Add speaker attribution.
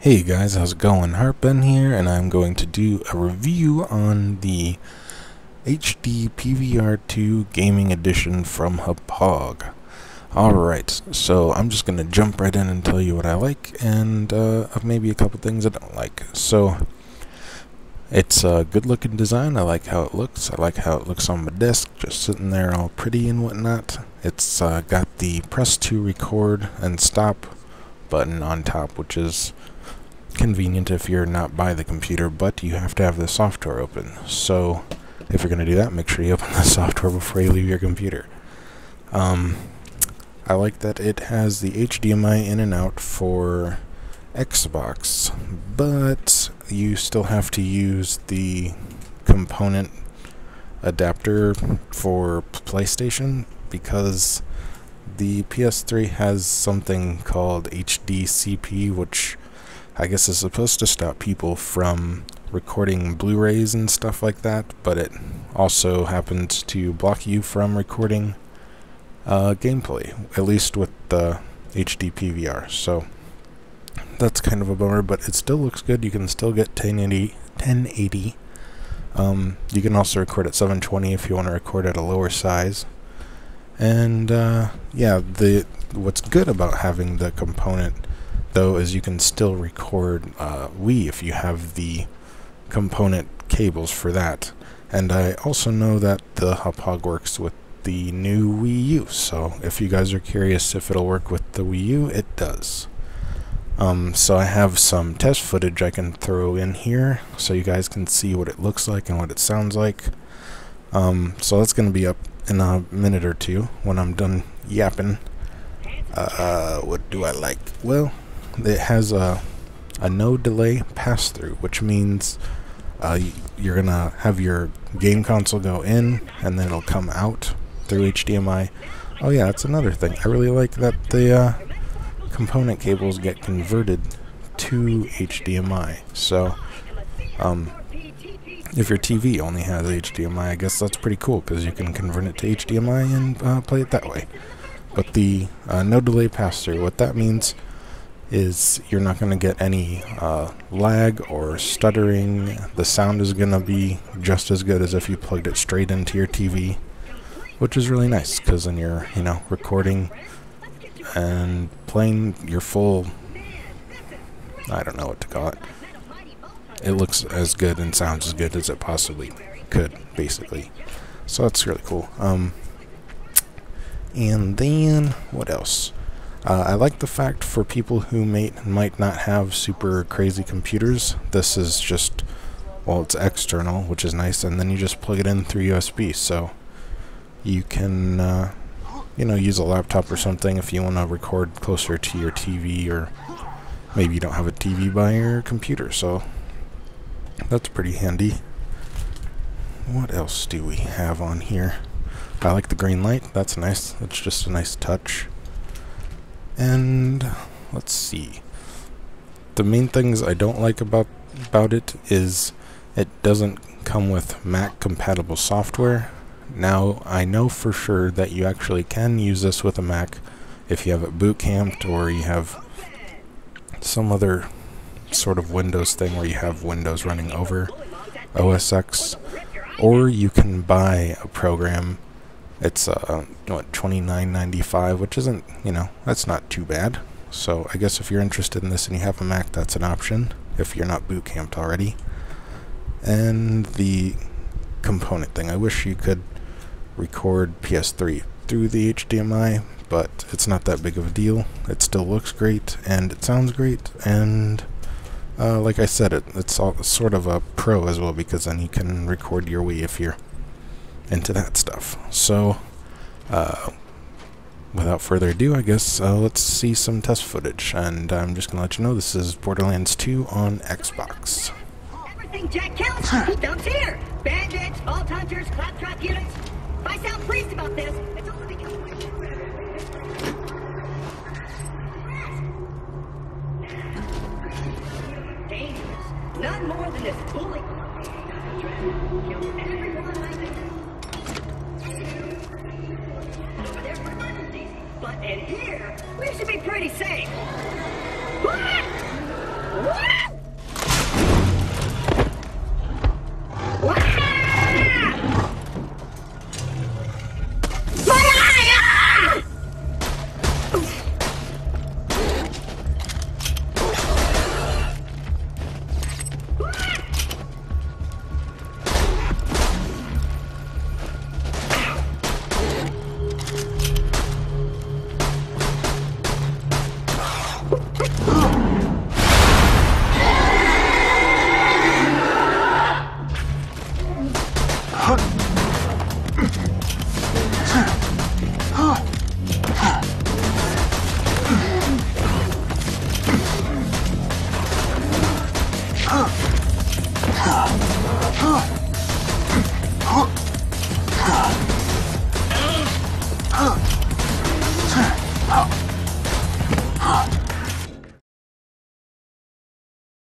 Speaker 1: Hey guys, how's it going? Heartben here, and I'm going to do a review on the HD PVR 2 Gaming Edition from Hauppauge. Alright, so I'm just going to jump right in and tell you what I like, and maybe a couple things I don't like. So, it's a good looking design. I like how it looks. I like how it looks on my desk, just sitting there all pretty and whatnot. It's got the press to record and stop button on top, which is convenient if you're not by the computer, but you have to have the software open. So if you're going to do that, make sure you open the software before you leave your computer. I like that it has the HDMI in and out for Xbox, but you still have to use the component adapter for PlayStation because the PS3 has something called HDCP, which I guess is supposed to stop people from recording Blu-rays and stuff like that, but it also happens to block you from recording gameplay, at least with the HD PVR. So that's kind of a bummer, but it still looks good. You can still get 1080. You can also record at 720 if you want to record at a lower size. And yeah, what's good about having the component though is you can still record Wii if you have the component cables for that. And I also know that the Hauppauge works with the new Wii U, so if you guys are curious if it'll work with the Wii U, it does. So I have some test footage I can throw in here so you guys can see what it looks like and what it sounds like. So that's going to be up in a minute or two when I'm done yapping. What do I like? Well, it has a no delay pass through, which means you're gonna have your game console go in and then it'll come out through HDMI. Oh yeah, that's another thing. I really like that the component cables get converted to HDMI. So if your TV only has HDMI, I guess that's pretty cool because you can convert it to HDMI and play it that way. But the no delay pass through, what that means is you're not going to get any lag or stuttering. The sound is going to be just as good as if you plugged it straight into your TV, which is really nice because then you're, recording and playing your full, I don't know what to call it. It looks as good and sounds as good as it possibly could, basically. So that's really cool. And then, what else? I like the fact for people who might not have super crazy computers, this is just, well, it's external, which is nice, and then you just plug it in through USB, so you can, use a laptop or something if you want to record closer to your TV, or maybe you don't have a TV by your computer, so that's pretty handy. What else do we have on here? I like the green light, that's nice, that's just a nice touch. And let's see. The main things I don't like about it is it doesn't come with Mac compatible software. Now I know for sure that you actually can use this with a Mac if you have it boot camped or you have some other sort of Windows thing where you have Windows running over OS X, or you can buy a program. It's $29.95, which isn't, that's not too bad. So I guess if you're interested in this and you have a Mac, that's an option if you're not boot camped already. And the component thing, I wish you could record PS3 through the HDMI, but it's not that big of a deal. It still looks great and it sounds great, and like I said, it's all sort of a pro as well, because then you can record your Wii if you're into that stuff. So without further ado, I guess let's see some test footage, and I'm just gonna let you know this is Borderlands 2 on Xbox.
Speaker 2: Everything Jack counts. Dumps here. Bandits, vault hunters, claptrap units. If I sound pleased about this, it's only because dangerous. None more than this bully. Kill everyone I think. Over there for emergencies, but in here, we should be pretty safe. What? What?
Speaker 3: Huh.